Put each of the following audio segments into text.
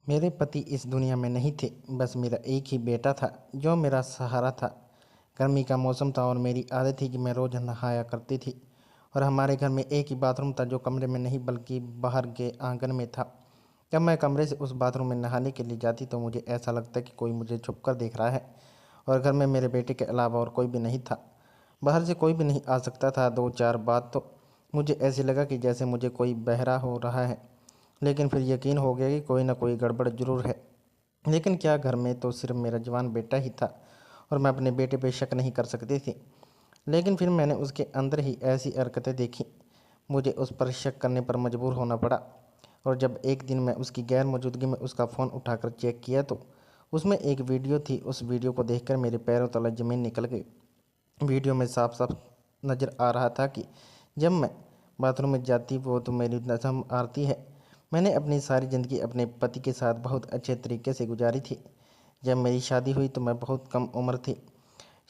मेरे पति इस दुनिया में नहीं थे। बस मेरा एक ही बेटा था जो मेरा सहारा था। गर्मी का मौसम था और मेरी आदत थी कि मैं रोज़ नहाया करती थी। और हमारे घर में एक ही बाथरूम था जो कमरे में नहीं बल्कि बाहर के आंगन में था। जब मैं कमरे से उस बाथरूम में नहाने के लिए जाती तो मुझे ऐसा लगता कि कोई मुझे छुप कर देख रहा है और घर में मेरे बेटे के अलावा और कोई भी नहीं था। बाहर से कोई भी नहीं आ सकता था। दो चार बात तो मुझे ऐसे लगा कि जैसे मुझे कोई बहरा हो रहा है, लेकिन फिर यकीन हो गया कि कोई ना कोई गड़बड़ जरूर है। लेकिन क्या, घर में तो सिर्फ मेरा जवान बेटा ही था और मैं अपने बेटे पे शक नहीं कर सकती थी। लेकिन फिर मैंने उसके अंदर ही ऐसी हरकतें देखी, मुझे उस पर शक करने पर मजबूर होना पड़ा। और जब एक दिन मैं उसकी गैर मौजूदगी में उसका फ़ोन उठाकर चेक किया तो उसमें एक वीडियो थी। उस वीडियो को देखकर मेरे पैरों तले ज़मीन निकल गई। वीडियो में साफ साफ नज़र आ रहा था कि जब मैं बाथरूम में जाती वो तो मेरी नज़म आरती है। मैंने अपनी सारी ज़िंदगी अपने पति के साथ बहुत अच्छे तरीके से गुजारी थी। जब मेरी शादी हुई तो मैं बहुत कम उम्र थी।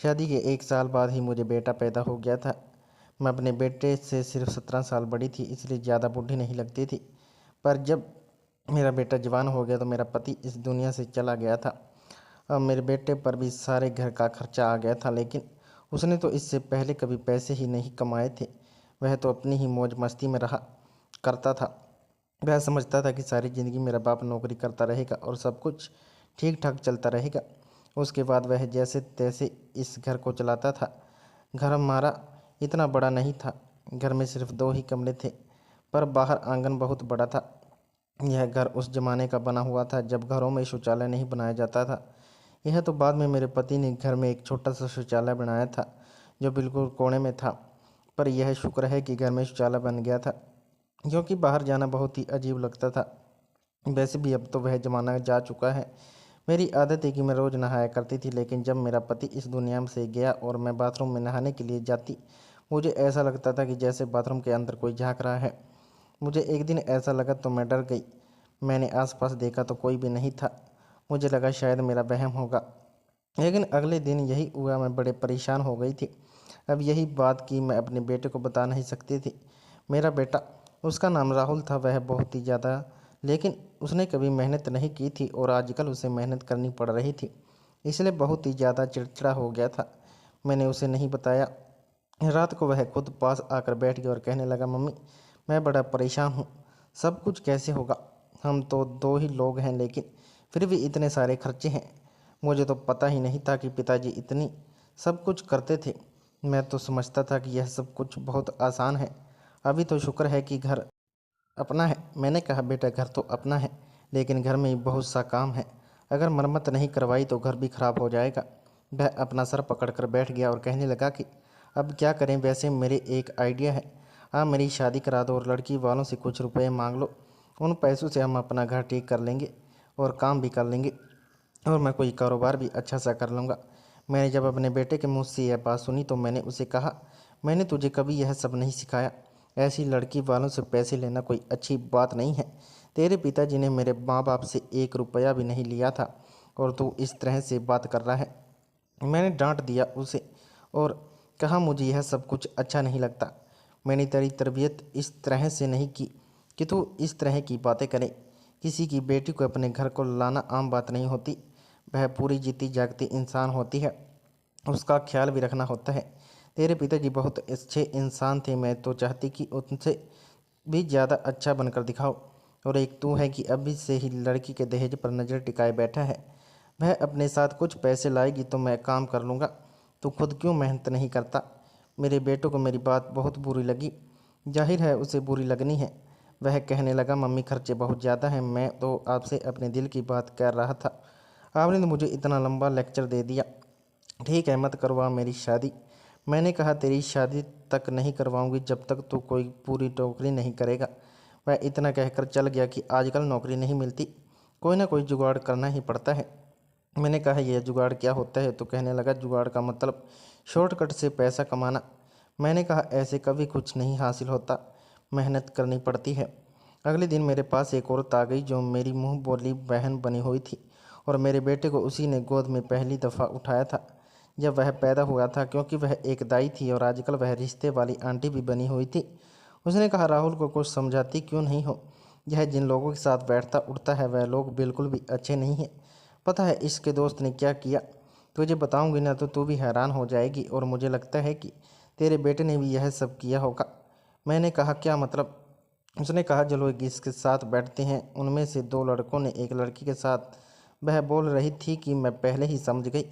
शादी के एक साल बाद ही मुझे बेटा पैदा हो गया था। मैं अपने बेटे से सिर्फ 17 साल बड़ी थी, इसलिए ज़्यादा बूढ़ी नहीं लगती थी। पर जब मेरा बेटा जवान हो गया तो मेरा पति इस दुनिया से चला गया था। अब मेरे बेटे पर भी सारे घर का खर्चा आ गया था, लेकिन उसने तो इससे पहले कभी पैसे ही नहीं कमाए थे। वह तो अपनी ही मौज मस्ती में रहा करता था। वह समझता था कि सारी ज़िंदगी मेरा बाप नौकरी करता रहेगा और सब कुछ ठीक ठाक चलता रहेगा। उसके बाद वह जैसे तैसे इस घर को चलाता था। घर हमारा इतना बड़ा नहीं था। घर में सिर्फ दो ही कमरे थे, पर बाहर आंगन बहुत बड़ा था। यह घर उस जमाने का बना हुआ था जब घरों में शौचालय नहीं बनाया जाता था। यह तो बाद में मेरे पति ने घर में एक छोटा सा शौचालय बनाया था जो बिल्कुल कोने में था। पर यह शुक्र है कि घर में शौचालय बन गया था, क्योंकि बाहर जाना बहुत ही अजीब लगता था। वैसे भी अब तो वह ज़माना जा चुका है। मेरी आदत है कि मैं रोज़ नहाया करती थी, लेकिन जब मेरा पति इस दुनिया से गया और मैं बाथरूम में नहाने के लिए जाती, मुझे ऐसा लगता था कि जैसे बाथरूम के अंदर कोई झांक रहा है। मुझे एक दिन ऐसा लगा तो मैं डर गई। मैंने आसपास देखा तो कोई भी नहीं था। मुझे लगा शायद मेरा वहम होगा। लेकिन अगले दिन यही हुआ। मैं बड़े परेशान हो गई थी। अब यही बात कि मैं अपने बेटे को बता नहीं सकती थी। मेरा बेटा, उसका नाम राहुल था, वह बहुत ही ज़्यादा, लेकिन उसने कभी मेहनत नहीं की थी और आजकल उसे मेहनत करनी पड़ रही थी, इसलिए बहुत ही ज़्यादा चिड़चिड़ा हो गया था। मैंने उसे नहीं बताया। रात को वह खुद पास आकर बैठ गया और कहने लगा, मम्मी, मैं बड़ा परेशान हूँ। सब कुछ कैसे होगा? हम तो दो ही लोग हैं, लेकिन फिर भी इतने सारे खर्चे हैं। मुझे तो पता ही नहीं था कि पिताजी इतनी सब कुछ करते थे। मैं तो समझता था कि यह सब कुछ बहुत आसान है। अभी तो शुक्र है कि घर अपना है। मैंने कहा, बेटा, घर तो अपना है, लेकिन घर में बहुत सा काम है। अगर मरम्मत नहीं करवाई तो घर भी खराब हो जाएगा। वह अपना सर पकड़कर बैठ गया और कहने लगा कि अब क्या करें? वैसे मेरे एक आइडिया है। आप मेरी शादी करा दो और लड़की वालों से कुछ रुपए मांग लो। उन पैसों से हम अपना घर ठीक कर लेंगे और काम भी कर लेंगे, और मैं कोई कारोबार भी अच्छा सा कर लूँगा। मैंने जब अपने बेटे के मुँह से यह बात सुनी तो मैंने उसे कहा, मैंने तुझे कभी यह सब नहीं सिखाया। ऐसी लड़की वालों से पैसे लेना कोई अच्छी बात नहीं है। तेरे पिताजी ने मेरे माँ बाप से 1 रुपया भी नहीं लिया था और तू इस तरह से बात कर रहा है। मैंने डांट दिया उसे और कहा, मुझे यह सब कुछ अच्छा नहीं लगता। मैंने तेरी तरबियत इस तरह से नहीं की कि तू इस तरह की बातें करे। किसी की बेटी को अपने घर को लाना आम बात नहीं होती। वह पूरी जीती जागती इंसान होती है, उसका ख्याल भी रखना होता है। तेरे पिताजी बहुत अच्छे इंसान थे। मैं तो चाहती कि उनसे भी ज़्यादा अच्छा बनकर दिखाओ। और एक तू है कि अभी से ही लड़की के दहेज पर नज़र टिकाए बैठा है। वह अपने साथ कुछ पैसे लाएगी तो मैं काम कर लूँगा। तू खुद क्यों मेहनत नहीं करता? मेरे बेटों को मेरी बात बहुत बुरी लगी। जाहिर है उसे बुरी लगनी है। वह कहने लगा, मम्मी, खर्चे बहुत ज़्यादा हैं। मैं तो आपसे अपने दिल की बात कर रहा था। आपने तो मुझे इतना लंबा लेक्चर दे दिया। ठीक है, मत करवा मेरी शादी। मैंने कहा, तेरी शादी तक नहीं करवाऊंगी जब तक तू कोई पूरी नौकरी नहीं करेगा। वह इतना कहकर चल गया कि आजकल नौकरी नहीं मिलती, कोई ना कोई जुगाड़ करना ही पड़ता है। मैंने कहा, यह जुगाड़ क्या होता है? तो कहने लगा, जुगाड़ का मतलब शॉर्टकट से पैसा कमाना। मैंने कहा, ऐसे कभी कुछ नहीं हासिल होता, मेहनत करनी पड़ती है। अगले दिन मेरे पास एक औरत आ गई जो मेरी मुंह बोली बहन बनी हुई थी, और मेरे बेटे को उसी ने गोद में पहली दफ़ा उठाया था जब वह पैदा हुआ था, क्योंकि वह एक दाई थी और आजकल वह रिश्ते वाली आंटी भी बनी हुई थी। उसने कहा, राहुल को कुछ समझाती क्यों नहीं हो? यह जिन लोगों के साथ बैठता उठता है वह लोग बिल्कुल भी अच्छे नहीं हैं। पता है इसके दोस्त ने क्या किया? तुझे बताऊंगी ना तो तू भी हैरान हो जाएगी, और मुझे लगता है कि तेरे बेटे ने भी यह सब किया होगा। मैंने कहा क्या मतलब? उसने कहा जो लोग इसके साथ बैठते हैं उनमें से दो लड़कों ने एक लड़की के साथ। वह बोल रही थी कि मैं पहले ही समझ गई।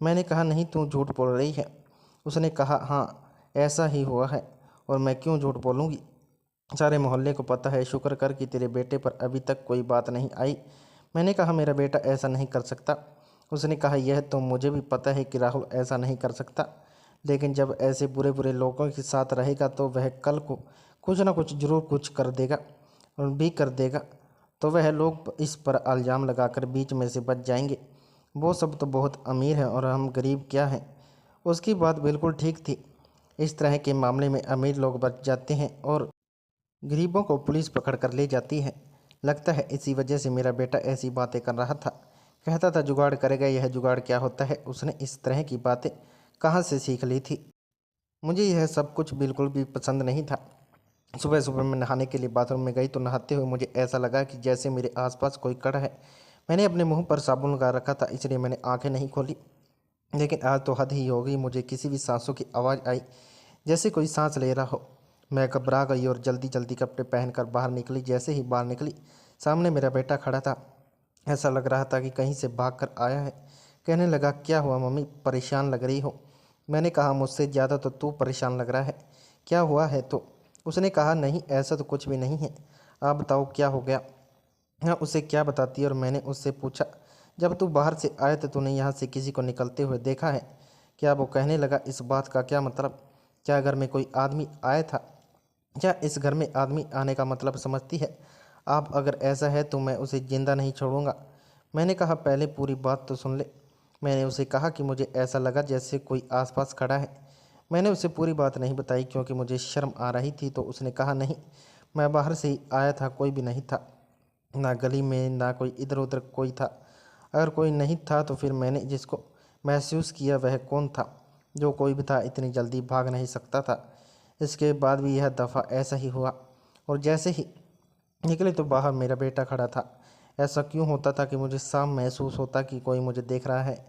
मैंने कहा नहीं, तू झूठ बोल रही है। उसने कहा हाँ, ऐसा ही हुआ है, और मैं क्यों झूठ बोलूँगी? सारे मोहल्ले को पता है, शुक्र कर कि तेरे बेटे पर अभी तक कोई बात नहीं आई। मैंने कहा मेरा बेटा ऐसा नहीं कर सकता। उसने कहा यह तो मुझे भी पता है कि राहुल ऐसा नहीं कर सकता, लेकिन जब ऐसे बुरे बुरे लोगों के साथ रहेगा तो वह कल को कुछ ना कुछ जरूर कुछ कर देगा, और भी कर देगा। तो वह लोग इस पर इल्ज़ाम लगाकर बीच में से बच जाएंगे। वो सब तो बहुत अमीर हैं और हम गरीब क्या हैं। उसकी बात बिल्कुल ठीक थी। इस तरह के मामले में अमीर लोग बच जाते हैं और गरीबों को पुलिस पकड़ कर ले जाती है। लगता है इसी वजह से मेरा बेटा ऐसी बातें कर रहा था। कहता था जुगाड़ करेगा। यह जुगाड़ क्या होता है? उसने इस तरह की बातें कहाँ से सीख ली थी? मुझे यह सब कुछ बिल्कुल भी पसंद नहीं था। सुबह सुबह मैं नहाने के लिए बाथरूम में गई तो नहाते हुए मुझे ऐसा लगा कि जैसे मेरे आसपास कोई कड़ा है। मैंने अपने मुंह पर साबुन लगा रखा था, इसलिए मैंने आंखें नहीं खोली। लेकिन आज तो हद ही हो गई। मुझे किसी भी सांसों की आवाज़ आई, जैसे कोई सांस ले रहा हो। मैं घबरा गई और जल्दी जल्दी कपड़े पहनकर बाहर निकली। जैसे ही बाहर निकली, सामने मेरा बेटा खड़ा था। ऐसा लग रहा था कि कहीं से भाग कर आया है। कहने लगा क्या हुआ मम्मी, परेशान लग रही हो? मैंने कहा मुझसे ज़्यादा तो तू परेशान लग रहा है। क्या हुआ है? तो उसने कहा नहीं, ऐसा तो कुछ भी नहीं है। आप बताओ क्या हो गया? हाँ, उसे क्या बताती? और मैंने उससे पूछा जब तू बाहर से आया तो तूने यहाँ से किसी को निकलते हुए देखा है क्या? वो कहने लगा इस बात का क्या मतलब? क्या घर में कोई आदमी आया था? क्या इस घर में आदमी आने का मतलब समझती है आप? अगर ऐसा है तो मैं उसे जिंदा नहीं छोड़ूंगा। मैंने कहा पहले पूरी बात तो सुन ले। मैंने उसे कहा कि मुझे ऐसा लगा जैसे कोई आसपास खड़ा है। मैंने उसे पूरी बात नहीं बताई क्योंकि मुझे शर्म आ रही थी। तो उसने कहा नहीं, मैं बाहर से ही आया था, कोई भी नहीं था। ना गली में ना कोई इधर उधर कोई था। अगर कोई नहीं था तो फिर मैंने जिसको महसूस किया वह कौन था? जो कोई भी था इतनी जल्दी भाग नहीं सकता था। इसके बाद भी यह दफ़ा ऐसा ही हुआ, और जैसे ही निकले तो बाहर मेरा बेटा खड़ा था। ऐसा क्यों होता था कि मुझे साफ महसूस होता कि कोई मुझे देख रहा है,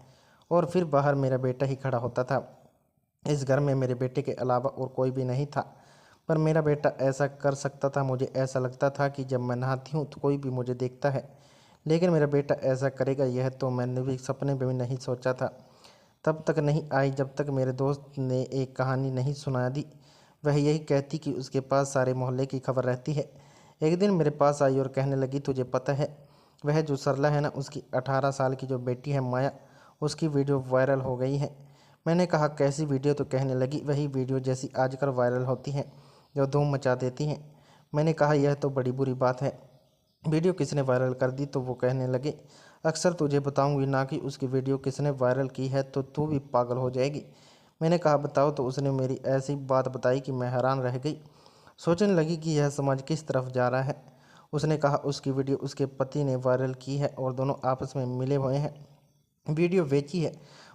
और फिर बाहर मेरा बेटा ही खड़ा होता था। इस घर में मेरे बेटे के अलावा और कोई भी नहीं था, पर मेरा बेटा ऐसा कर सकता था। मुझे ऐसा लगता था कि जब मैं नहाती हूँ तो कोई भी मुझे देखता है, लेकिन मेरा बेटा ऐसा करेगा यह तो मैंने भी सपने में भी नहीं सोचा था। तब तक नहीं आई जब तक मेरे दोस्त ने एक कहानी नहीं सुना दी। वह यही कहती कि उसके पास सारे मोहल्ले की खबर रहती है। एक दिन मेरे पास आई और कहने लगी तुझे पता है, वह जो सरला है ना, उसकी 18 साल की जो बेटी है माया, उसकी वीडियो वायरल हो गई है। मैंने कहा कैसी वीडियो? तो कहने लगी वही वीडियो जैसी आजकल वायरल होती हैं, जो धूम मचा देती हैं। मैंने कहा यह तो बड़ी बुरी बात है। वीडियो किसने वायरल कर दी? तो वो कहने लगे अक्सर तुझे बताऊंगी ना कि उसकी वीडियो किसने वायरल की है तो तू भी पागल हो जाएगी। मैंने कहा बताओ। तो उसने मेरी ऐसी बात बताई कि मैं हैरान रह गई। सोचने लगी कि यह समाज किस तरफ जा रहा है। उसने कहा उसकी वीडियो उसके पति ने वायरल की है और दोनों आपस में मिले हुए हैं। वीडियो बेची है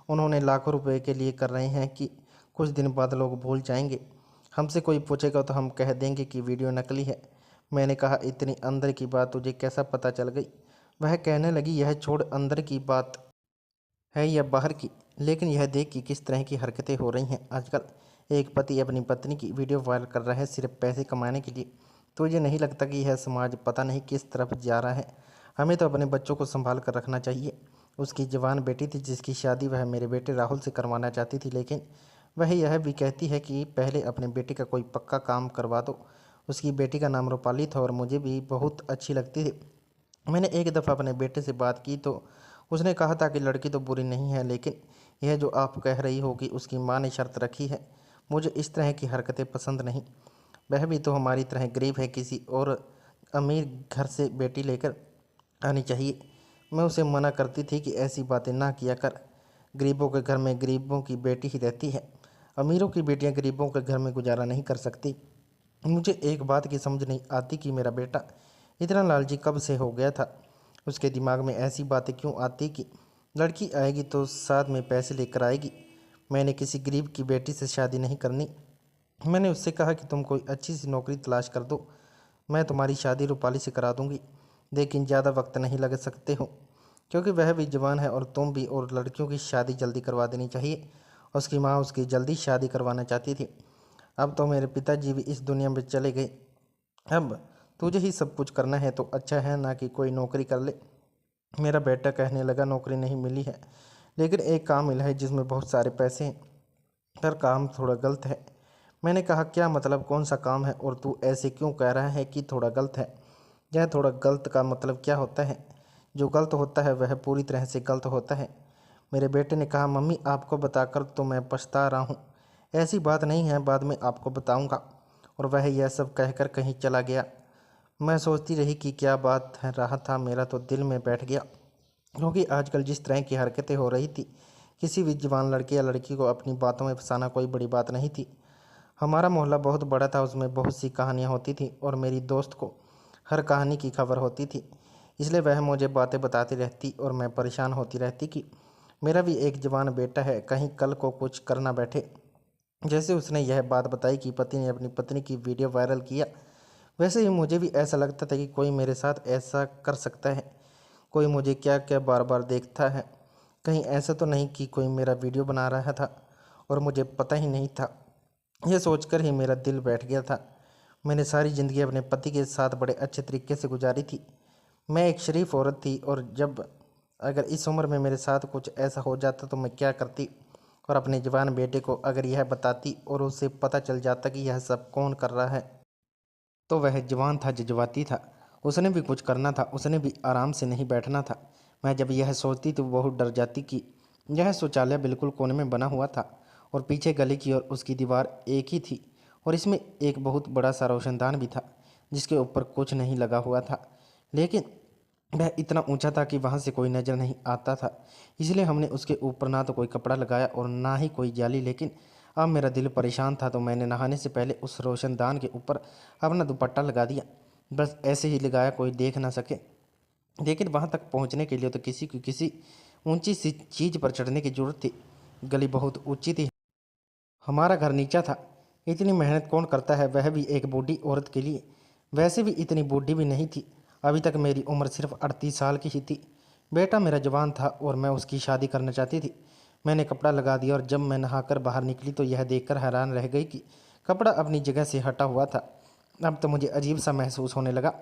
उन्होंने लाखों रुपए के लिए कर रहे हैं कि कुछ दिन बाद लोग भूल जाएंगे। हमसे कोई पूछेगा तो हम कह देंगे कि वीडियो नकली है। मैंने कहा इतनी अंदर की बात तुझे कैसा पता चल गई? वह कहने लगी यह छोड़ अंदर की बात है या बाहर की, लेकिन यह देख कि किस तरह की हरकतें हो रही हैं आजकल। एक पति अपनी पत्नी की वीडियो वायरल कर रहा है सिर्फ पैसे कमाने के लिए। तो ये नहीं लगता कि यह समाज पता नहीं किस तरफ जा रहा है? हमें तो अपने बच्चों को संभाल कर रखना चाहिए। उसकी जवान बेटी थी जिसकी शादी वह मेरे बेटे राहुल से करवाना चाहती थी, लेकिन वह यह भी कहती है कि पहले अपने बेटे का कोई पक्का काम करवा दो। उसकी बेटी का नाम रूपाली था और मुझे भी बहुत अच्छी लगती थी। मैंने एक दफ़ा अपने बेटे से बात की तो उसने कहा था कि लड़की तो बुरी नहीं है, लेकिन यह जो आप कह रही हो कि उसकी माँ ने शर्त रखी है, मुझे इस तरह की हरकतें पसंद नहीं। वह भी तो हमारी तरह गरीब है, किसी और अमीर घर से बेटी लेकर आनी चाहिए। मैं उसे मना करती थी कि ऐसी बातें ना किया कर। गरीबों के घर में गरीबों की बेटी ही रहती है। अमीरों की बेटियां गरीबों के घर में गुजारा नहीं कर सकती। मुझे एक बात की समझ नहीं आती कि मेरा बेटा इतना लालची कब से हो गया था। उसके दिमाग में ऐसी बातें क्यों आती कि लड़की आएगी तो साथ में पैसे लेकर आएगी। मैंने किसी गरीब की बेटी से शादी नहीं करनी। मैंने उससे कहा कि तुम कोई अच्छी सी नौकरी तलाश कर दो। मैं तुम्हारी शादी रूपाली से करा दूंगी, लेकिन ज़्यादा वक्त नहीं लग सकते हो, क्योंकि वह भी जवान है और तुम भी, और लड़कियों की शादी जल्दी करवा देनी चाहिए। उसकी माँ उसकी जल्दी शादी करवाना चाहती थी। अब तो मेरे पिताजी भी इस दुनिया में चले गए। अब तुझे ही सब कुछ करना है तो अच्छा है ना कि कोई नौकरी कर ले। मेरा बेटा कहने लगा, नौकरी नहीं मिली है, लेकिन एक काम मिला है जिसमें बहुत सारे पैसे हैं, पर काम थोड़ा गलत है। मैंने कहा, क्या मतलब, कौन सा काम है और तू ऐसे क्यों कह रहा है कि थोड़ा गलत है? यह थोड़ा गलत का मतलब क्या होता है? जो गलत होता है वह पूरी तरह से गलत होता है। मेरे बेटे ने कहा, मम्मी आपको बताकर तो मैं पछता रहा हूँ। ऐसी बात नहीं है, बाद में आपको बताऊँगा। और वह यह सब कहकर कहीं चला गया। मैं सोचती रही कि क्या बात है रहा था, मेरा तो दिल में बैठ गया, क्योंकि आजकल जिस तरह की हरकतें हो रही थी, किसी भी जवान लड़के या लड़की को अपनी बातों में फंसाना कोई बड़ी बात नहीं थी। हमारा मोहल्ला बहुत बड़ा था, उसमें बहुत सी कहानियाँ होती थी और मेरी दोस्त को हर कहानी की खबर होती थी। इसलिए वह मुझे बातें बताती रहती और मैं परेशान होती रहती कि मेरा भी एक जवान बेटा है, कहीं कल को कुछ करना बैठे। जैसे उसने यह बात बताई कि पति ने अपनी पत्नी की वीडियो वायरल किया, वैसे ही मुझे भी ऐसा लगता था कि कोई मेरे साथ ऐसा कर सकता है। कोई मुझे क्या क्या बार बार देखता है, कहीं ऐसा तो नहीं कि कोई मेरा वीडियो बना रहा था और मुझे पता ही नहीं था। यह सोचकर ही मेरा दिल बैठ गया था। मैंने सारी ज़िंदगी अपने पति के साथ बड़े अच्छे तरीके से गुजारी थी। मैं एक शरीफ औरत थी, और जब अगर इस उम्र में मेरे साथ कुछ ऐसा हो जाता तो मैं क्या करती? और अपने जवान बेटे को अगर यह बताती और उसे पता चल जाता कि यह सब कौन कर रहा है, तो वह जवान था, जज्बाती था, उसने भी कुछ करना था, उसने भी आराम से नहीं बैठना था। मैं जब यह सोचती तो बहुत डर जाती कि यह शौचालय बिल्कुल कोने में बना हुआ था और पीछे गली की ओर उसकी दीवार एक ही थी, और इसमें एक बहुत बड़ा सा रोशनदान भी था जिसके ऊपर कुछ नहीं लगा हुआ था, लेकिन वह इतना ऊंचा था कि वहाँ से कोई नज़र नहीं आता था। इसलिए हमने उसके ऊपर ना तो कोई कपड़ा लगाया और ना ही कोई जाली। लेकिन अब मेरा दिल परेशान था, तो मैंने नहाने से पहले उस रोशनदान के ऊपर अपना दुपट्टा लगा दिया। बस ऐसे ही लगाया, कोई देख ना सके। लेकिन वहाँ तक पहुँचने के लिए तो किसी ऊंची सी चीज़ पर चढ़ने की जरूरत थी। गली बहुत ऊंची थी, हमारा घर नीचा था। इतनी मेहनत कौन करता है, वह भी एक बूढ़ी औरत के लिए? वैसे भी इतनी बूढ़ी भी नहीं थी, अभी तक मेरी उम्र सिर्फ 38 साल की ही थी। बेटा मेरा जवान था और मैं उसकी शादी करना चाहती थी। मैंने कपड़ा लगा दिया और जब मैं नहाकर बाहर निकली तो यह देखकर हैरान रह गई कि कपड़ा अपनी जगह से हटा हुआ था। अब तो मुझे अजीब सा महसूस होने लगा,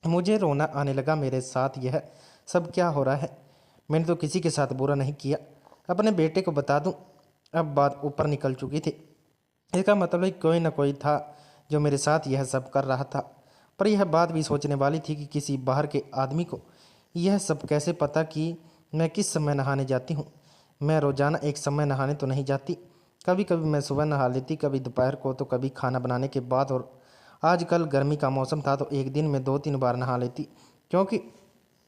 मुझे रोना आने लगा। मेरे साथ यह सब क्या हो रहा है? मैंने तो किसी के साथ बुरा नहीं किया, अपने बेटे को बता दूं। अब बात ऊपर निकल चुकी थी। इसका मतलब है कोई ना कोई था जो मेरे साथ यह सब कर रहा था। पर यह बात भी सोचने वाली थी कि किसी बाहर के आदमी को यह सब कैसे पता कि मैं किस समय नहाने जाती हूँ। मैं रोज़ाना एक समय नहाने तो नहीं जाती, कभी कभी मैं सुबह नहा लेती, कभी दोपहर को, तो कभी खाना बनाने के बाद, और आजकल गर्मी का मौसम था तो एक दिन में 2-3 बार नहा लेती, क्योंकि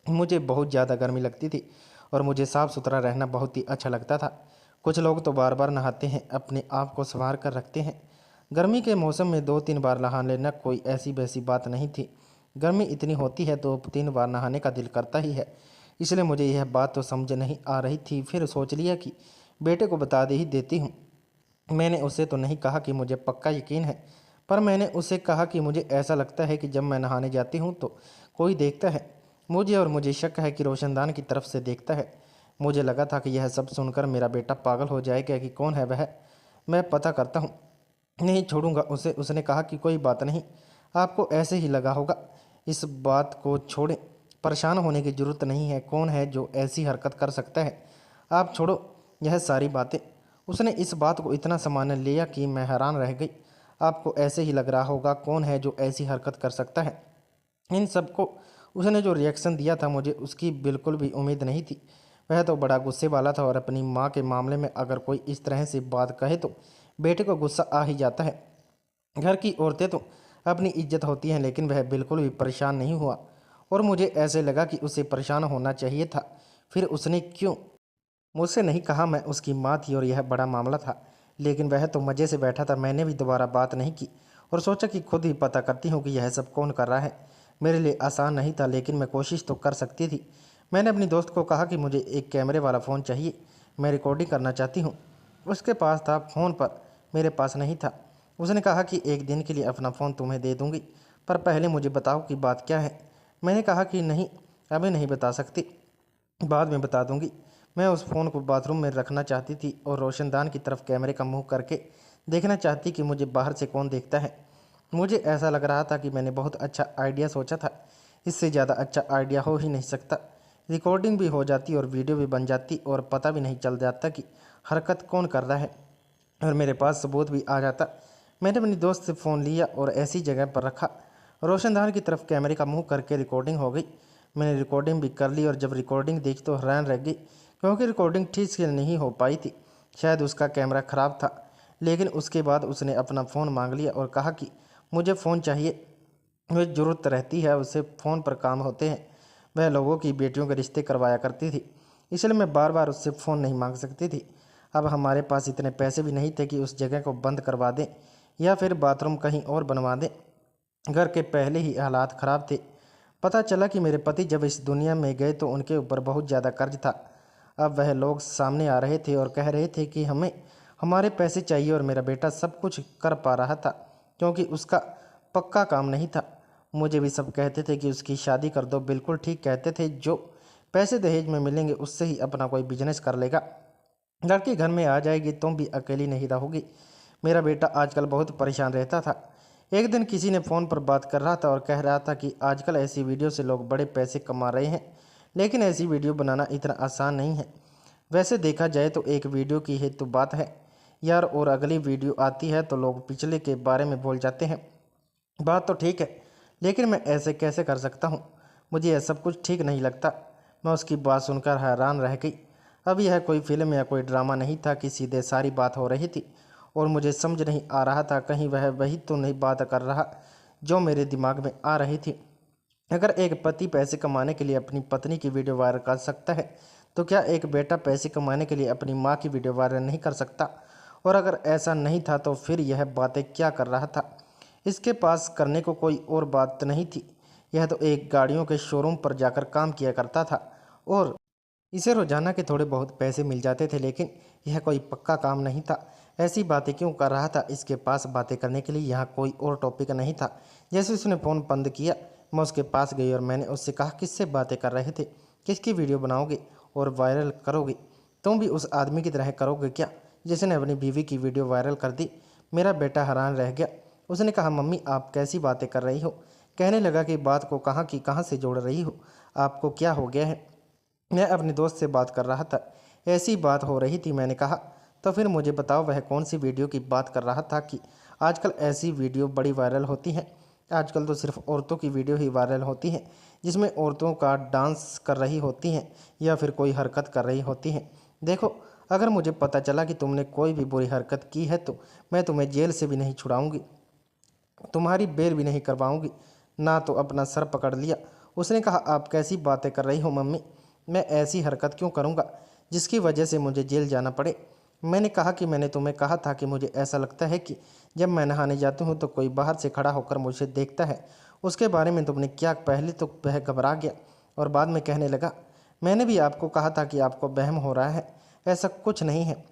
मुझे बहुत ज़्यादा गर्मी लगती थी और मुझे साफ़ सुथरा रहना बहुत ही अच्छा लगता था। कुछ लोग तो बार बार नहाते हैं, अपने आप को संवार कर रखते हैं। गर्मी के मौसम में 2-3 बार नहा लेना कोई ऐसी वैसी बात नहीं थी। गर्मी इतनी होती है तो 3 बार नहाने का दिल करता ही है। इसलिए मुझे यह बात तो समझ नहीं आ रही थी। फिर सोच लिया कि बेटे को बता दे ही देती हूँ। मैंने उसे तो नहीं कहा कि मुझे पक्का यकीन है, पर मैंने उसे कहा कि मुझे ऐसा लगता है कि जब मैं नहाने जाती हूँ तो कोई देखता है मुझे, और मुझे शक है कि रोशनदान की तरफ से देखता है। मुझे लगा था कि यह सब सुनकर मेरा बेटा पागल हो जाएगा कि कौन है वह, मैं पता करता हूँ, नहीं छोड़ूंगा उसे। उसने कहा कि कोई बात नहीं, आपको ऐसे ही लगा होगा, इस बात को छोड़ें, परेशान होने की ज़रूरत नहीं है। कौन है जो ऐसी हरकत कर सकता है? आप छोड़ो यह सारी बातें। उसने इस बात को इतना सामान्य लिया कि मैं हैरान रह गई। आपको ऐसे ही लग रहा होगा, कौन है जो ऐसी हरकत कर सकता है? इन सबको उसने जो रिएक्शन दिया था, मुझे उसकी बिल्कुल भी उम्मीद नहीं थी। वह तो बड़ा गुस्से वाला था, और अपनी माँ के मामले में अगर कोई इस तरह से बात कहे तो बेटे को गुस्सा आ ही जाता है। घर की औरतें तो अपनी इज्जत होती हैं, लेकिन वह बिल्कुल भी परेशान नहीं हुआ, और मुझे ऐसे लगा कि उसे परेशान होना चाहिए था। फिर उसने क्यों मुझसे नहीं कहा? मैं उसकी माँ थी और यह बड़ा मामला था, लेकिन वह तो मज़े से बैठा था। मैंने भी दोबारा बात नहीं की और सोचा कि खुद ही पता करती हूँ कि यह सब कौन कर रहा है। मेरे लिए आसान नहीं था, लेकिन मैं कोशिश तो कर सकती थी। मैंने अपनी दोस्त को कहा कि मुझे एक कैमरे वाला फ़ोन चाहिए, मैं रिकॉर्डिंग करना चाहती हूँ। उसके पास था फ़ोन, पर मेरे पास नहीं था। उसने कहा कि एक दिन के लिए अपना फ़ोन तुम्हें दे दूँगी, पर पहले मुझे बताओ कि बात क्या है। मैंने कहा कि नहीं, अभी नहीं बता सकती, बाद में बता दूंगी। मैं उस फ़ोन को बाथरूम में रखना चाहती थी और रोशनदान की तरफ कैमरे का मुंह करके देखना चाहती कि मुझे बाहर से कौन देखता है। मुझे ऐसा लग रहा था कि मैंने बहुत अच्छा आइडिया सोचा था। इससे ज़्यादा अच्छा आइडिया हो ही नहीं सकता। रिकॉर्डिंग भी हो जाती और वीडियो भी बन जाती और पता भी नहीं चल जाता कि हरकत कौन कर रहा है, और मेरे पास सबूत भी आ जाता। मैंने अपनी दोस्त से फ़ोन लिया और ऐसी जगह पर रखा। रोशनदान की तरफ कैमरे का मुंह करके रिकॉर्डिंग हो गई। मैंने रिकॉर्डिंग भी कर ली और जब रिकॉर्डिंग देखी तो हैरान रह गई, क्योंकि रिकॉर्डिंग ठीक से नहीं हो पाई थी। शायद उसका कैमरा ख़राब था। लेकिन उसके बाद उसने अपना फ़ोन मांग लिया और कहा कि मुझे फ़ोन चाहिए, मुझे ज़रूरत रहती है, उससे फ़ोन पर काम होते हैं। वह लोगों की बेटियों के रिश्ते करवाया करती थी, इसलिए मैं बार बार उससे फ़ोन नहीं मांग सकती थी। अब हमारे पास इतने पैसे भी नहीं थे कि उस जगह को बंद करवा दें या फिर बाथरूम कहीं और बनवा दें। घर के पहले ही हालात ख़राब थे। पता चला कि मेरे पति जब इस दुनिया में गए तो उनके ऊपर बहुत ज़्यादा कर्ज था। अब वह लोग सामने आ रहे थे और कह रहे थे कि हमें हमारे पैसे चाहिए, और मेरा बेटा सब कुछ कर पा रहा था क्योंकि उसका पक्का काम नहीं था। मुझे भी सब कहते थे कि उसकी शादी कर दो, बिल्कुल ठीक कहते थे। जो पैसे दहेज में मिलेंगे उससे ही अपना कोई बिजनेस कर लेगा, लड़की घर में आ जाएगी, तुम भी अकेली नहीं रहोगी। मेरा बेटा आजकल बहुत परेशान रहता था। एक दिन किसी ने फ़ोन पर बात कर रहा था और कह रहा था कि आजकल ऐसी वीडियो से लोग बड़े पैसे कमा रहे हैं, लेकिन ऐसी वीडियो बनाना इतना आसान नहीं है। वैसे देखा जाए तो एक वीडियो की है तो बात है यार, और अगली वीडियो आती है तो लोग पिछले के बारे में भूल जाते हैं। बात तो ठीक है, लेकिन मैं ऐसे कैसे कर सकता हूँ? मुझे यह सब कुछ ठीक नहीं लगता। मैं उसकी बात सुनकर हैरान रह गई। अब यह कोई फिल्म या कोई ड्रामा नहीं था कि सीधे सारी बात हो रही थी, और मुझे समझ नहीं आ रहा था कहीं वह वही तो नहीं बात कर रहा जो मेरे दिमाग में आ रही थी। अगर एक पति पैसे कमाने के लिए अपनी पत्नी की वीडियो वायरल कर सकता है, तो क्या एक बेटा पैसे कमाने के लिए अपनी माँ की वीडियो वायरल नहीं कर सकता? और अगर ऐसा नहीं था तो फिर यह बातें क्या कर रहा था? इसके पास करने को कोई और बात नहीं थी। यह तो एक गाड़ियों के शोरूम पर जाकर काम किया करता था और इसे रोजाना के थोड़े बहुत पैसे मिल जाते थे, लेकिन यह कोई पक्का काम नहीं था। ऐसी बातें क्यों कर रहा था? इसके पास बातें करने के लिए यहाँ कोई और टॉपिक नहीं था। जैसे उसने फ़ोन बंद किया, मैं उसके पास गई और मैंने उससे कहा, किससे बातें कर रहे थे? किसकी वीडियो बनाओगे और वायरल करोगे? तुम भी उस आदमी की तरह करोगे क्या जिसने अपनी बीवी की वीडियो वायरल कर दी? मेरा बेटा हैरान रह गया। उसने कहा, मम्मी आप कैसी बातें कर रही हो? कहने लगा कि बात को कहाँ की कहाँ से जोड़ रही हो, आपको क्या हो गया है? मैं अपने दोस्त से बात कर रहा था, ऐसी बात हो रही थी। मैंने कहा, तो फिर मुझे बताओ वह कौन सी वीडियो की बात कर रहा था कि आजकल ऐसी वीडियो बड़ी वायरल होती हैं। आजकल तो सिर्फ औरतों की वीडियो ही वायरल होती हैं, जिसमें औरतों का डांस कर रही होती हैं या फिर कोई हरकत कर रही होती हैं। देखो, अगर मुझे पता चला कि तुमने कोई भी बुरी हरकत की है तो मैं तुम्हें जेल से भी नहीं छुड़ाऊंगी, तुम्हारी बेल भी नहीं करवाऊंगी, ना तो अपना सर पकड़ लिया। उसने कहा, आप कैसी बातें कर रही हो मम्मी? मैं ऐसी हरकत क्यों करूंगा जिसकी वजह से मुझे जेल जाना पड़े? मैंने कहा कि मैंने तुम्हें कहा था कि मुझे ऐसा लगता है कि जब मैं नहाने जाती हूँ तो कोई बाहर से खड़ा होकर मुझे देखता है। उसके बारे में तुमने क्या? पहले तो वह घबरा गया और बाद में कहने लगा, मैंने भी आपको कहा था कि आपको वहम हो रहा है, ऐसा कुछ नहीं है।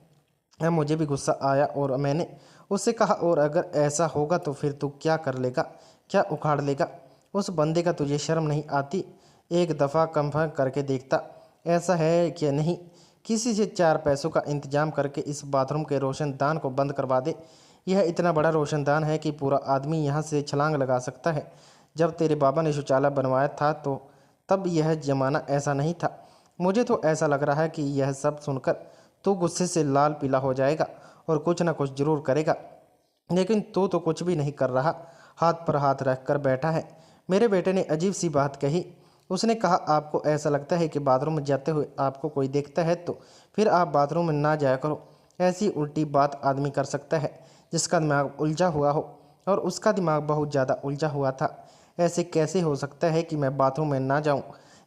अब मुझे भी गुस्सा आया और मैंने उससे कहा, और अगर ऐसा होगा तो फिर तू क्या कर लेगा? क्या उखाड़ लेगा? उस बंदे का तुझे शर्म नहीं आती? एक दफ़ा कंफर्म करके देखता, ऐसा है कि नहीं? किसी से 4 पैसों का इंतजाम करके इस बाथरूम के रोशनदान को बंद करवा दे। यह इतना बड़ा रोशनदान है कि पूरा आदमी यहाँ से छलांग लगा सकता है। जब तेरे बाबा ने शौचालय बनवाया था तो तब यह ज़माना ऐसा नहीं था। मुझे तो ऐसा लग रहा है कि यह सब सुनकर तू गुस्से से लाल पीला हो जाएगा और कुछ ना कुछ जरूर करेगा, लेकिन तू तो कुछ भी नहीं कर रहा, हाथ पर हाथ रख कर बैठा है। मेरे बेटे ने अजीब सी बात कही। उसने कहा, आपको ऐसा लगता है कि बाथरूम में जाते हुए आपको कोई देखता है तो फिर आप बाथरूम में ना जाया करो। ऐसी उल्टी बात आदमी कर सकता है जिसका दिमाग उलझा हुआ हो, और उसका दिमाग बहुत ज़्यादा उलझा हुआ था। ऐसे कैसे हो सकता है कि मैं बाथरूम में ना जाऊं?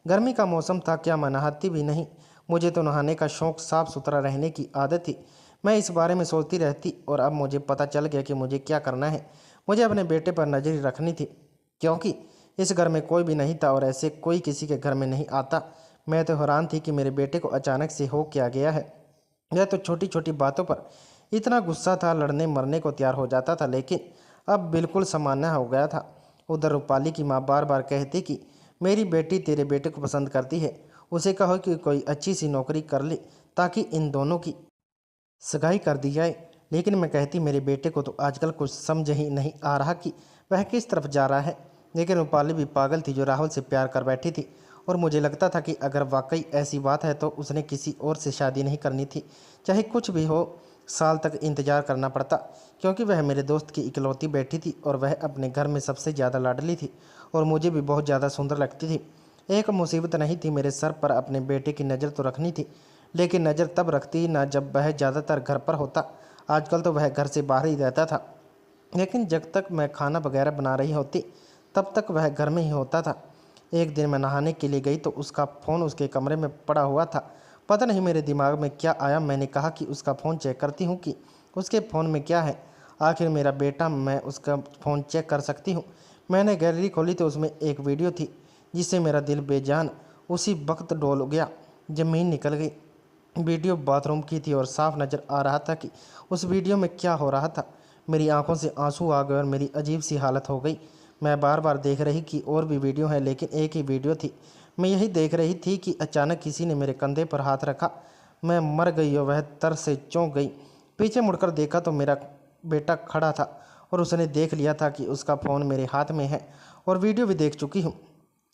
गर्मी का मौसम था, क्या मैं नहाती भी नहीं? मुझे तो नहाने का शौक़, साफ़ सुथरा रहने की आदत थी। मैं इस बारे में सोचती रहती और अब मुझे पता चल गया कि मुझे क्या करना है। मुझे अपने बेटे पर नज़र रखनी थी, क्योंकि इस घर में कोई भी नहीं था और ऐसे कोई किसी के घर में नहीं आता। मैं तो हैरान थी कि मेरे बेटे को अचानक से हो क्या गया है। यह तो छोटी छोटी बातों पर इतना गुस्सा था, लड़ने मरने को तैयार हो जाता था, लेकिन अब बिल्कुल सामान्य हो गया था। उधर रूपाली की माँ बार बार कहती कि मेरी बेटी तेरे बेटे को पसंद करती है, उसे कहो कि कोई अच्छी सी नौकरी कर ले ताकि इन दोनों की सगाई कर दी जाए। लेकिन मैं कहती मेरे बेटे को तो आजकल कुछ समझ ही नहीं आ रहा कि वह किस तरफ जा रहा है। लेकिन रूपाली भी पागल थी जो राहुल से प्यार कर बैठी थी, और मुझे लगता था कि अगर वाकई ऐसी बात है तो उसने किसी और से शादी नहीं करनी थी, चाहे कुछ भी हो, साल तक इंतजार करना पड़ता, क्योंकि वह मेरे दोस्त की इकलौती बेटी थी और वह अपने घर में सबसे ज़्यादा लाडली थी और मुझे भी बहुत ज़्यादा सुंदर लगती थी। एक मुसीबत नहीं थी, मेरे सर पर अपने बेटे की नज़र तो रखनी थी, लेकिन नज़र तब रखती ना जब वह ज़्यादातर घर पर होता। आजकल तो वह घर से बाहर ही रहता था, लेकिन जब तक मैं खाना वगैरह बना रही होती तब तक वह घर में ही होता था। एक दिन मैं नहाने के लिए गई तो उसका फ़ोन उसके कमरे में पड़ा हुआ था। पता नहीं मेरे दिमाग में क्या आया, मैंने कहा कि उसका फ़ोन चेक करती हूँ कि उसके फ़ोन में क्या है। आखिर मेरा बेटा, मैं उसका फ़ोन चेक कर सकती हूँ। मैंने गैलरी खोली तो उसमें एक वीडियो थी जिससे मेरा दिल बेजान उसी वक्त डोल गया, ज़मीन निकल गई। वीडियो बाथरूम की थी और साफ नज़र आ रहा था कि उस वीडियो में क्या हो रहा था। मेरी आंखों से आंसू आ गए और मेरी अजीब सी हालत हो गई। मैं बार बार देख रही कि और भी वीडियो है, लेकिन एक ही वीडियो थी। मैं यही देख रही थी कि अचानक किसी ने मेरे कंधे पर हाथ रखा। मैं मर गई और वह तर से चौंक गई। पीछे मुड़कर देखा तो मेरा बेटा खड़ा था और उसने देख लिया था कि उसका फ़ोन मेरे हाथ में है और वीडियो भी देख चुकी हूँ।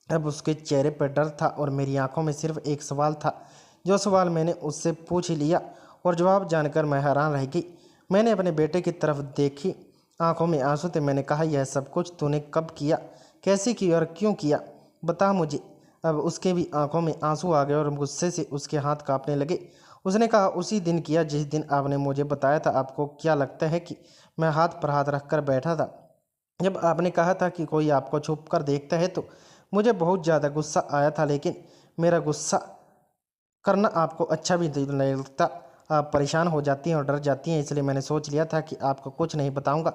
अब उसके चेहरे पर डर था और मेरी आंखों में सिर्फ एक सवाल था, जो सवाल मैंने उससे पूछ ही लिया और जवाब जानकर मैं हैरान रह गई। मैंने अपने बेटे की तरफ देखी, आंखों में आंसू थे। मैंने कहा, यह सब कुछ तूने कब किया, कैसे किया और क्यों किया, बता मुझे। अब उसके भी आंखों में आंसू आ गए और गुस्से से उसके हाथ कांपने लगे। उसने कहा, उसी दिन किया जिस दिन आपने मुझे बताया था। आपको क्या लगता है कि मैं हाथ पर हाथ रख कर बैठा था? जब आपने कहा था कि कोई आपको छुप कर देखता है तो मुझे बहुत ज़्यादा गुस्सा आया था, लेकिन मेरा गुस्सा करना आपको अच्छा भी नहीं लगता। आप परेशान हो जाती हैं और डर जाती हैं, इसलिए मैंने सोच लिया था कि आपको कुछ नहीं बताऊंगा।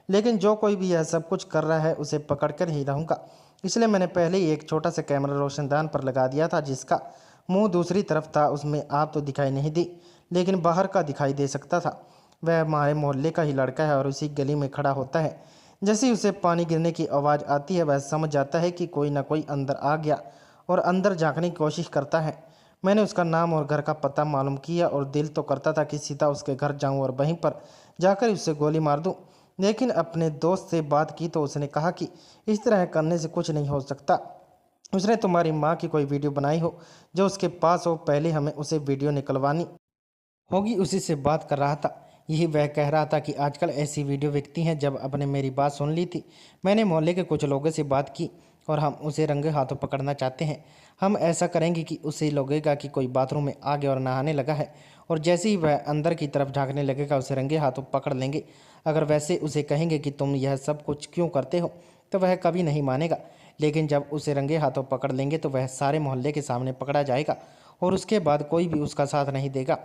लेकिन जो कोई भी यह सब कुछ कर रहा है उसे पकड़ कर ही रहूँगा। इसलिए मैंने पहले ही एक छोटा सा कैमरा रोशनदान पर लगा दिया था जिसका मुंह दूसरी तरफ था। उसमें आप तो दिखाई नहीं दी, लेकिन बाहर का दिखाई दे सकता था। वह हमारे मोहल्ले का ही लड़का है और उसी गली में खड़ा होता है। जैसे ही उसे पानी गिरने की आवाज़ आती है वह समझ जाता है कि कोई ना कोई अंदर आ गया और अंदर झांकने की कोशिश करता है। मैंने उसका नाम और घर का पता मालूम किया और दिल तो करता था कि सीधा उसके घर जाऊं और वहीं पर जाकर उससे गोली मार दूं। लेकिन अपने दोस्त से बात की तो उसने कहा कि इस तरह करने से कुछ नहीं हो सकता। उसने तुम्हारी माँ की कोई वीडियो बनाई हो जो उसके पास हो, पहले हमें उसे वीडियो निकलवानी होगी। उसी से बात कर रहा था। यही वह कह रहा था कि आजकल ऐसी वीडियो बिकती हैं। जब आपने मेरी बात सुन ली थी, मैंने मोहल्ले के कुछ लोगों से बात की और हम उसे रंगे हाथों पकड़ना चाहते हैं। हम ऐसा करेंगे कि उसे लगेगा कि कोई बाथरूम में आ गया और नहाने लगा है, और जैसे ही वह अंदर की तरफ झांकने लगेगा उसे रंगे हाथों पकड़ लेंगे। अगर वैसे उसे कहेंगे कि तुम यह सब कुछ क्यों करते हो, तो वह कभी नहीं मानेगा। लेकिन जब उसे रंगे हाथों पकड़ लेंगे तो वह सारे मोहल्ले के सामने पकड़ा जाएगा और उसके बाद कोई भी उसका साथ नहीं देगा।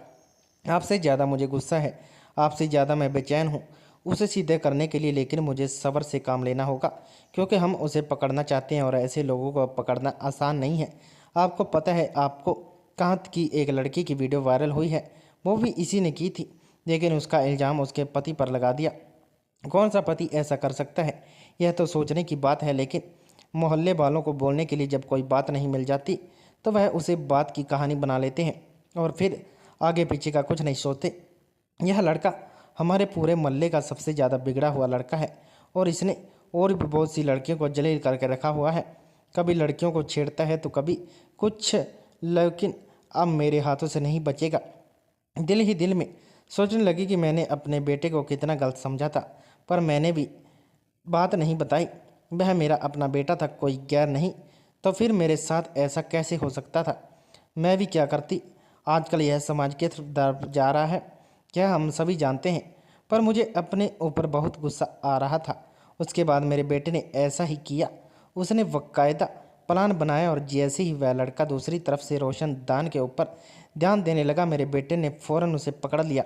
आपसे ज़्यादा मुझे गुस्सा है, आपसे ज़्यादा मैं बेचैन हूँ उसे सीधे करने के लिए, लेकिन मुझे सब्र से काम लेना होगा क्योंकि हम उसे पकड़ना चाहते हैं और ऐसे लोगों को पकड़ना आसान नहीं है। आपको पता है, आपको कहाँ की एक लड़की की वीडियो वायरल हुई है, वो भी इसी ने की थी, लेकिन उसका इल्ज़ाम उसके पति पर लगा दिया। कौन सा पति ऐसा कर सकता है, यह तो सोचने की बात है। लेकिन मोहल्ले वालों को बोलने के लिए जब कोई बात नहीं मिल जाती तो वह उसे बात की कहानी बना लेते हैं और फिर आगे पीछे का कुछ नहीं सोचते। यह लड़का हमारे पूरे मोहल्ले का सबसे ज़्यादा बिगड़ा हुआ लड़का है और इसने और भी बहुत सी लड़कियों को जलील करके रखा हुआ है। कभी लड़कियों को छेड़ता है तो कभी कुछ, लेकिन अब मेरे हाथों से नहीं बचेगा। दिल ही दिल में सोचने लगी कि मैंने अपने बेटे को कितना गलत समझा था, पर मैंने भी बात नहीं बताई। वह मेरा अपना बेटा था, कोई गैर नहीं। तो फिर मेरे साथ ऐसा कैसे हो सकता था? मैं भी क्या करती? आजकल यह समाज के तरफ जा रहा है, क्या हम सभी जानते हैं, पर मुझे अपने ऊपर बहुत गुस्सा आ रहा था। उसके बाद मेरे बेटे ने ऐसा ही किया। उसने बाकायदा प्लान बनाया और जैसे ही वह लड़का दूसरी तरफ से रोशनदान के ऊपर ध्यान देने लगा, मेरे बेटे ने फ़ौरन उसे पकड़ लिया।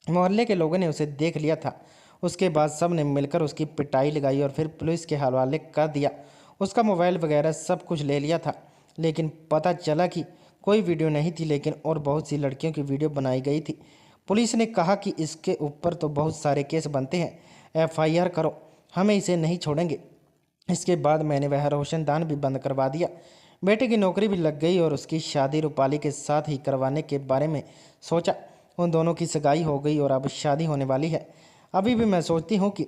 मोहल्ले के लोगों ने उसे देख लिया था। उसके बाद सब ने मिलकर उसकी पिटाई लगाई और फिर पुलिस के हवाले कर दिया। उसका मोबाइल वगैरह सब कुछ ले लिया था, लेकिन पता चला कि कोई वीडियो नहीं थी, लेकिन और बहुत सी लड़कियों की वीडियो बनाई गई थी। पुलिस ने कहा कि इसके ऊपर तो बहुत सारे केस बनते हैं, एफआईआर करो, हमें इसे नहीं छोड़ेंगे। इसके बाद मैंने वह रोशनदान भी बंद करवा दिया। बेटे की नौकरी भी लग गई और उसकी शादी रूपाली के साथ ही करवाने के बारे में सोचा। उन दोनों की सगाई हो गई और अब शादी होने वाली है। अभी भी मैं सोचती हूँ कि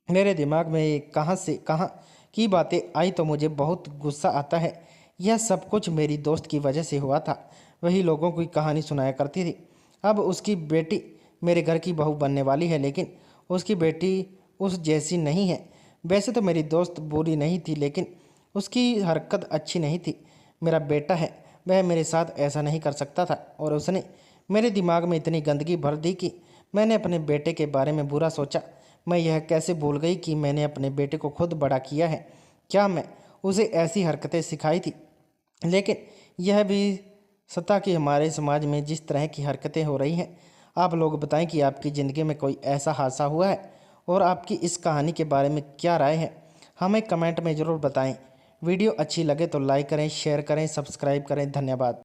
मेरे दिमाग में ये कहाँ से कहाँ की बातें आई तो मुझे बहुत गुस्सा आता है। यह सब कुछ मेरी दोस्त की वजह से हुआ था। वही लोगों की कहानी सुनाया करती थी। अब उसकी बेटी मेरे घर की बहू बनने वाली है, लेकिन उसकी बेटी उस जैसी नहीं है। वैसे तो मेरी दोस्त बुरी नहीं थी, लेकिन उसकी हरकत अच्छी नहीं थी। मेरा बेटा है, वह मेरे साथ ऐसा नहीं कर सकता था और उसने मेरे दिमाग में इतनी गंदगी भर दी कि मैंने अपने बेटे के बारे में बुरा सोचा। मैं यह कैसे भूल गई कि मैंने अपने बेटे को खुद बड़ा किया है। क्या मैं उसे ऐसी हरकतें सिखाई थी? लेकिन यह भी सता कि हमारे समाज में जिस तरह की हरकतें हो रही हैं। आप लोग बताएं कि आपकी ज़िंदगी में कोई ऐसा हादसा हुआ है और आपकी इस कहानी के बारे में क्या राय है, हमें कमेंट में ज़रूर बताएं। वीडियो अच्छी लगे तो लाइक करें, शेयर करें, सब्सक्राइब करें। धन्यवाद।